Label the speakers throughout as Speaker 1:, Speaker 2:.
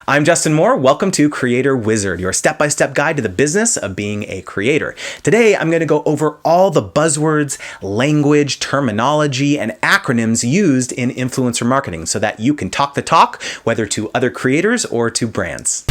Speaker 1: I'm Justin Moore. Welcome to Creator Wizard, your step-by-step guide to the business of being a creator. Today, I'm going to go over all the buzzwords, language, terminology, and acronyms used in influencer marketing so that you can talk the talk, whether to other creators or to brands.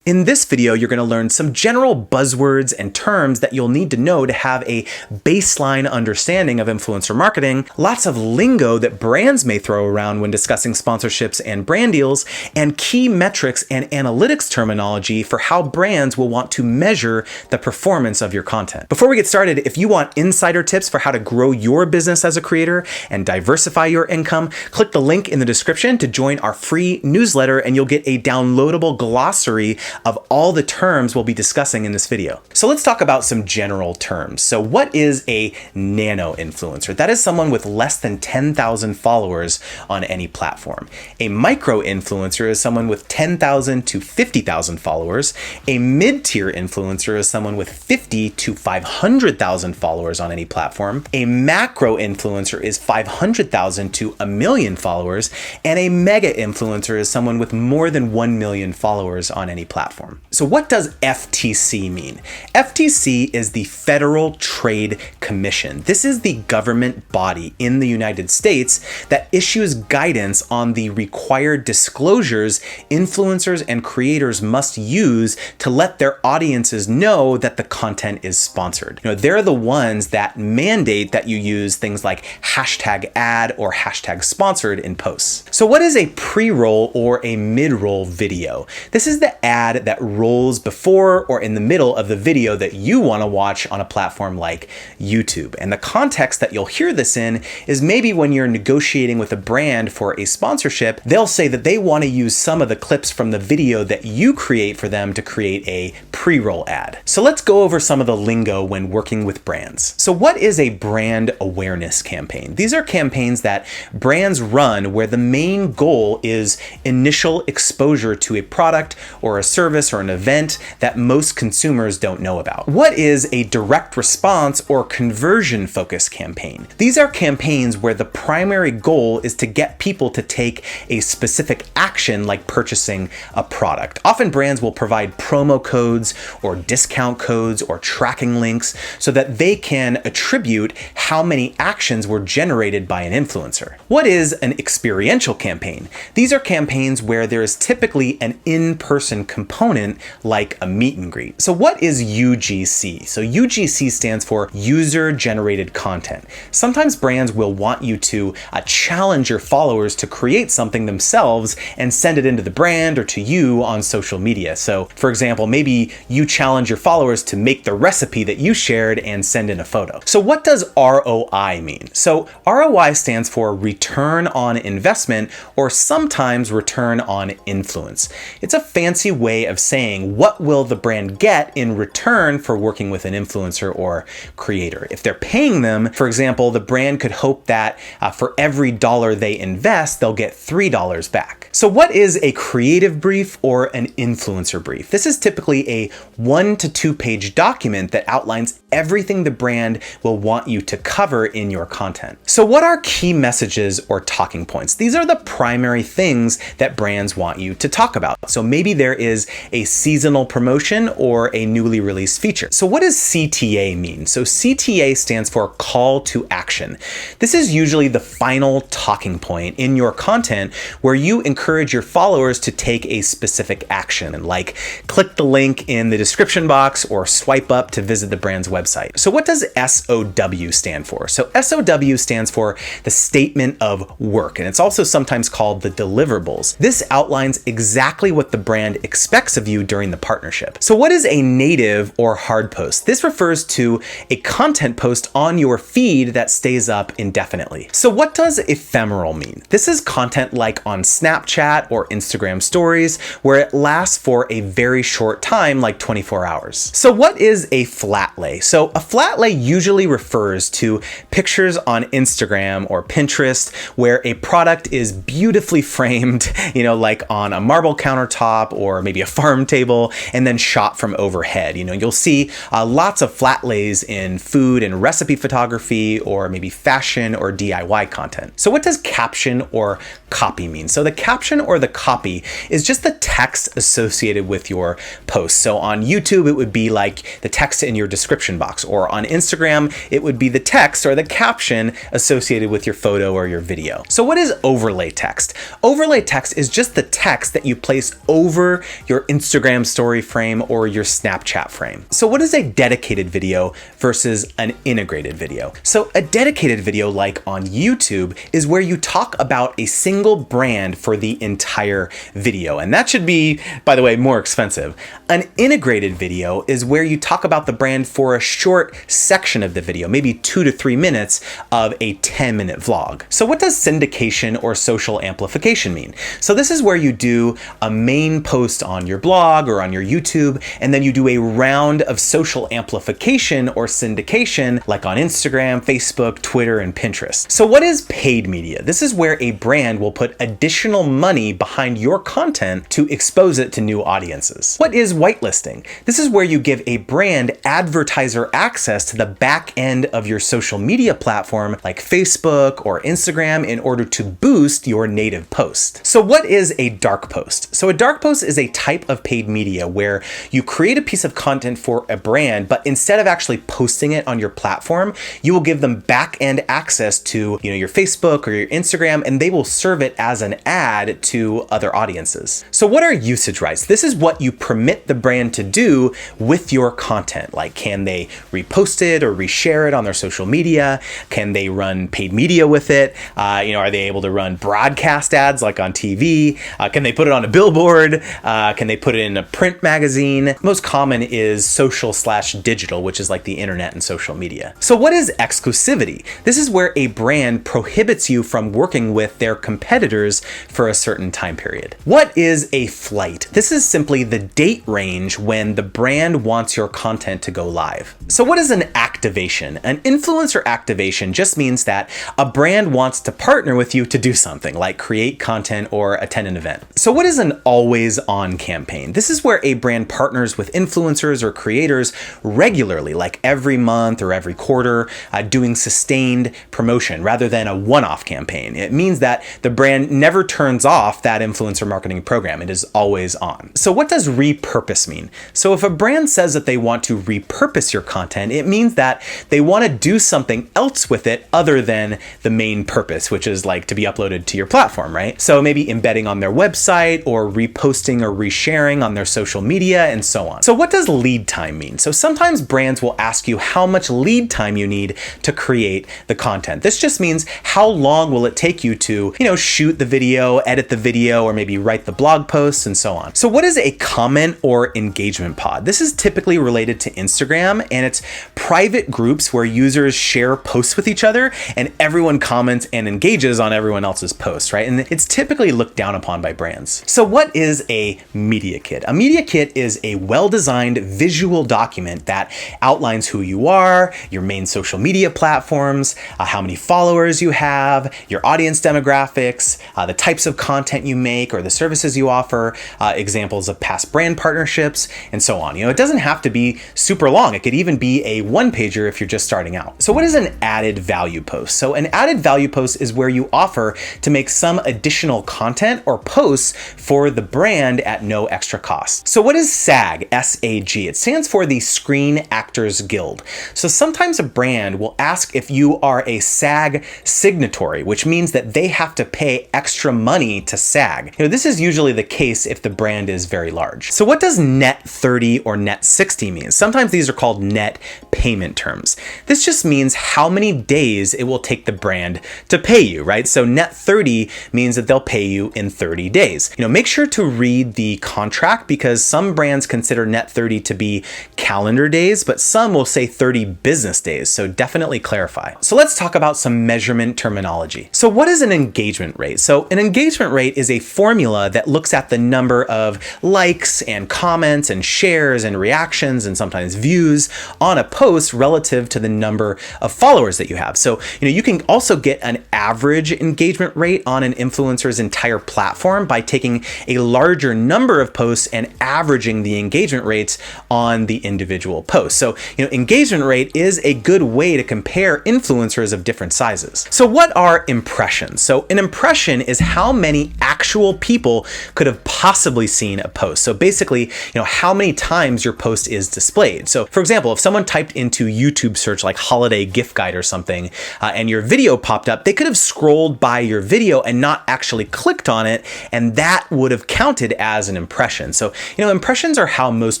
Speaker 1: In this video, you're going to learn some general buzzwords and terms that you'll need to know to have a baseline understanding of influencer marketing, lots of lingo that brands may throw around when discussing sponsorships and brand deals, and key metrics and analytics terminology for how brands will want to measure the performance of your content. Before we get started, if you want insider tips for how to grow your business as a creator and diversify your income, click the link in the description to join our free newsletter and you'll get a downloadable glossary of all the terms we'll be discussing in this video. So let's talk about some general terms. So what is a nano influencer? That is someone with less than 10,000 followers on any platform. A micro influencer is someone with 10,000 to 50,000 followers. A mid-tier influencer is someone with 50 to 500,000 followers on any platform. A macro influencer is 500,000 to 1 million followers. And a mega influencer is someone with more than 1 million followers on any platform. So what does FTC mean? FTC is the Federal Trade Commission. This is the government body in the United States that issues guidance on the required disclosures influencers and creators must use to let their audiences know that the content is sponsored. They're the ones that mandate that you use things like hashtag ad or hashtag sponsored in posts. So what is a pre-roll or a mid-roll video? This is the ad that rolls before or in the middle of the video that you want to watch on a platform like YouTube. And the context that you'll hear this in is maybe when you're negotiating with a brand for a sponsorship, they'll say that they want to use some of the clips from the video that you create for them to create a pre-roll ad. So let's go over some of the lingo when working with brands. So what is a brand awareness campaign? These are campaigns that brands run where the main goal is initial exposure to a product or a service or an event that most consumers don't know about. What is a direct response or conversion focused campaign? These are campaigns where the primary goal is to get people to take a specific action like purchasing a product. Often brands will provide promo codes or discount codes or tracking links so that they can attribute how many actions were generated by an influencer. What is an experiential campaign? These are campaigns where there is typically an in-person component like a meet and greet. So what is UGC? So UGC stands for user generated content. Sometimes brands will want you to challenge your followers to create something themselves and send it into the brand or to you on social media. So for example, maybe you challenge your followers to make the recipe that you shared and send in a photo. So what does ROI mean? So ROI stands for return on investment or sometimes return on influence. It's a fancy way of saying what will the brand get in return for working with an influencer or creator. If they're paying them, for example, the brand could hope that for every dollar they invest, they'll get $3 back. So what is a creative brief or an influencer brief? This is typically a 1 to 2 page document that outlines everything the brand will want you to cover in your content. So what are key messages or talking points? These are the primary things that brands want you to talk about. So maybe there is a seasonal promotion or a newly released feature. So what does CTA mean? So CTA stands for call to action. This is usually the final talking point in your content where you encourage your followers to take a specific action, like click the link in the description box or swipe up to visit the brand's website. So what does SOW stand for? So SOW stands for the statement of work, and it's also sometimes called the deliverables. This outlines exactly what the brand expects of you during the partnership. So what is a native or hard post? This refers to a content post on your feed that stays up indefinitely. So what does ephemeral mean? This is content like on Snapchat or Instagram stories where it lasts for a very short time, like 24 hours. So what is a flat lay? So a flat lay usually refers to pictures on Instagram or Pinterest where a product is beautifully framed, like on a marble countertop or maybe maybe a farm table, and then shot from overhead. You'll see lots of flat lays in food and recipe photography, or maybe fashion or DIY content. So what does caption or copy mean? So the caption or the copy is just the text associated with your post. So on YouTube, it would be like the text in your description box, or on Instagram, it would be the text or the caption associated with your photo or your video. So what is overlay text? Overlay text is just the text that you place over your Instagram story frame or your Snapchat frame. So what is a dedicated video versus an integrated video? So a dedicated video, like on YouTube, is where you talk about a single brand for the entire video. And that should be, by the way, more expensive. An integrated video is where you talk about the brand for a short section of the video, maybe 2 to 3 minutes of a 10-minute vlog. So what does syndication or social amplification mean? So this is where you do a main post on your blog or on your YouTube, and then you do a round of social amplification or syndication, like on Instagram, Facebook, Twitter, and Pinterest. So what is paid media? This is where a brand will put additional money behind your content to expose it to new audiences. What is whitelisting? This is where you give a brand advertiser access to the back end of your social media platform, like Facebook or Instagram, in order to boost your native post. So what is a dark post? So a dark post is a type of paid media where you create a piece of content for a brand, but instead of actually posting it on your platform, you will give them back end access to your Facebook or your Instagram, and they will serve it as an ad to other audiences. So what are usage rights? This is what you permit the brand to do with your content. Like, can they repost it or reshare it on their social media? Can they run paid media with it? Are they able to run broadcast ads like on TV? Can they put it on a billboard? Can they put it in a print magazine? Most common is social/digital, which is like the internet and social media. So what is exclusivity? This is where a brand prohibits you from working with their competitors for a certain time period. What is a flight? This is simply the date range when the brand wants your content to go live. So what is an activation? An influencer activation just means that a brand wants to partner with you to do something, like create content or attend an event. So what is an always on campaign? This is where a brand partners with influencers or creators regularly, like every month or every quarter, doing sustained promotion rather than a one-off campaign. It means that the brand never turns off that influencer marketing program. It is always on. So what does repurpose mean? So if a brand says that they want to repurpose your content, it means that they want to do something else with it other than the main purpose, which is like to be uploaded to your platform, right? So maybe embedding on their website or reposting or resharing on their social media and so on. So what does lead time mean? So sometimes brands will ask you how much lead time you need to create the content. This just means how long will it take you to, shoot the video, edit the video, or maybe write the blog posts and so on. So what is a comment or engagement pod? This is typically related to Instagram, and it's private groups where users share posts with each other and everyone comments and engages on everyone else's posts, right? And it's typically looked down upon by brands. So what is a media kit? A media kit is a well-designed visual document that outlines who you are, your main social media platforms, how many followers you have, your audience demographics, the types of content you make or the services you offer, examples of past brand partnerships, and so on. It doesn't have to be super long. It could even be a one-pager if you're just starting out. So what is an added value post? So an added value post is where you offer to make some additional content or posts for the brand at no extra cost. So what is SAG? S-A-G. It stands for the Screen Actors Guild. So sometimes a brand will ask if you are a SAG signatory, which means that they have to pay extra money to SAG. This is usually the case if the brand is very large. So what does net 30 or net 60 mean? Sometimes these are called net payment terms. This just means how many days it will take the brand to pay you, right? So net 30 means that they'll pay you in 30 days. Make sure to read the contract, because some brands consider net 30 to be calendar days, but some will say 30 business days. So definitely clarify. So let's talk about some measurement terminology. So what is an engagement rate? So an engagement rate is a formula that looks at the number of likes and comments and shares and reactions and sometimes views on a post relative to the number of followers that you have. So, you can also get an average engagement rate on an influencer's entire platform by taking a larger number of posts and averaging the engagement rates on the individual posts. So, engagement rate is a good way to compare influencers of different sizes. So what are impressions? So an impression is how many actual people could have possibly seen a post. So basically, how many times your post is displayed. So for example, if someone typed into YouTube search like holiday gift guide or something, and your video popped up, they could have scrolled by your video and not actually clicked on it, and that would have counted as an impression. So, impressions are how most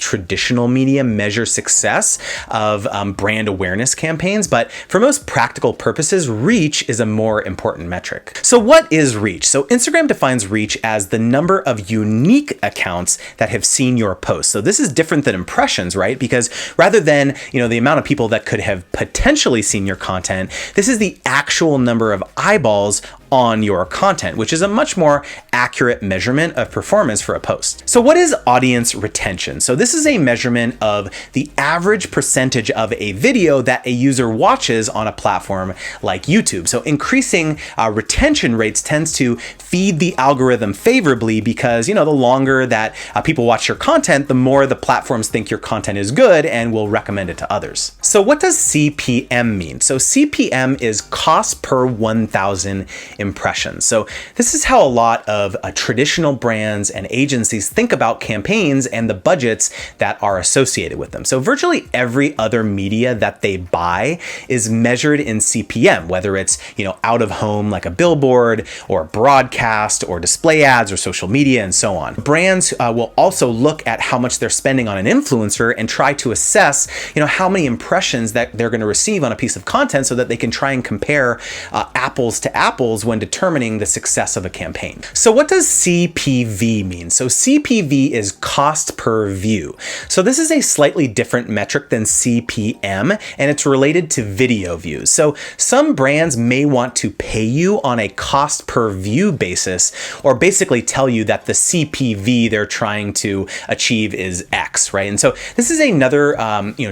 Speaker 1: traditional media measure success of brand awareness campaigns, but for most practical purposes, reach is a more important metric. So what is reach? So Instagram defines reach as the number of unique accounts that have seen your post. So this is different than impressions, right? Because rather than, the amount of people that could have potentially seen your content, this is the actual number of eyeballs on your content, which is a much more accurate measurement of performance for a post. So what is audience retention? So this is a measurement of the average percentage of a video that a user watches on a platform like YouTube. So increasing retention rates tends to feed the algorithm favorably because, the longer that people watch your content, the more the platforms think your content is good and will recommend it to others. So what does CPM mean? So CPM is cost per 1,000 impressions. So this is how a lot of traditional brands and agencies think about campaigns and the budgets that are associated with them. So virtually every other media that they buy is measured in CPM, whether it's, out of home like a billboard or broadcast or display ads or social media and so on. Brands will also look at how much they're spending on an influencer and try to assess, how many impressions that they're going to receive on a piece of content so that they can try and compare apples to apples when determining the success of a campaign. So what does CPV mean? So CPV is cost per view. So this is a slightly different metric than CPM, and it's related to video views. So some brands may want to pay you on a cost per view basis, or basically tell you that the CPV they're trying to achieve is X, right? And so this is another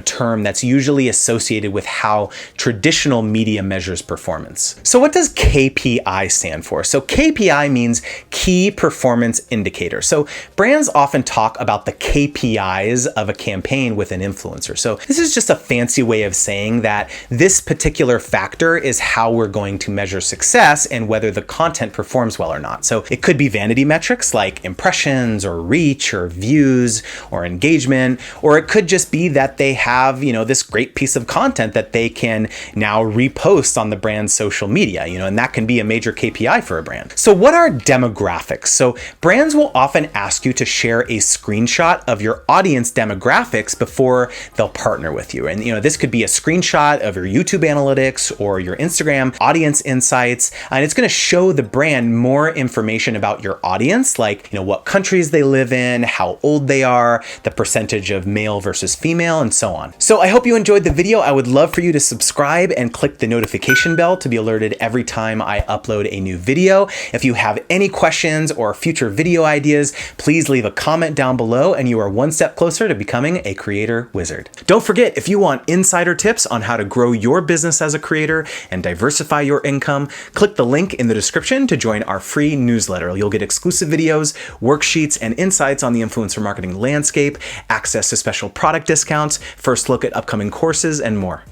Speaker 1: term that's usually associated with how traditional media measures performance. So what does KPI stand for? So KPI means key performance indicator. So brands often talk about the KPIs of a campaign with an influencer. So this is just a fancy way of saying that this particular factor is how we're going to measure success and whether the content performs well or not. So it could be vanity metrics like impressions or reach or views or engagement, or it could just be that they have, this great piece of content that they can now repost on the brand's social media, and that can be a major KPI for a brand. So what are demographics? So brands will often ask you to share a screenshot of your audience demographics before they'll partner with you. And this could be a screenshot of your YouTube analytics or your Instagram audience insights. And it's going to show the brand more information about your audience, like, what countries they live in, how old they are, the percentage of male versus female, and so on. So I hope you enjoyed the video. I would love for you to subscribe and click the notification bell to be alerted every time I upload a new video. If you have any questions or future video ideas, please leave a comment down below and you are one step closer to becoming a creator wizard. Don't forget, if you want insider tips on how to grow your business as a creator and diversify your income, click the link in the description to join our free newsletter. You'll get exclusive videos, worksheets, and insights on the influencer marketing landscape, access to special product discounts, first look at upcoming courses, and more.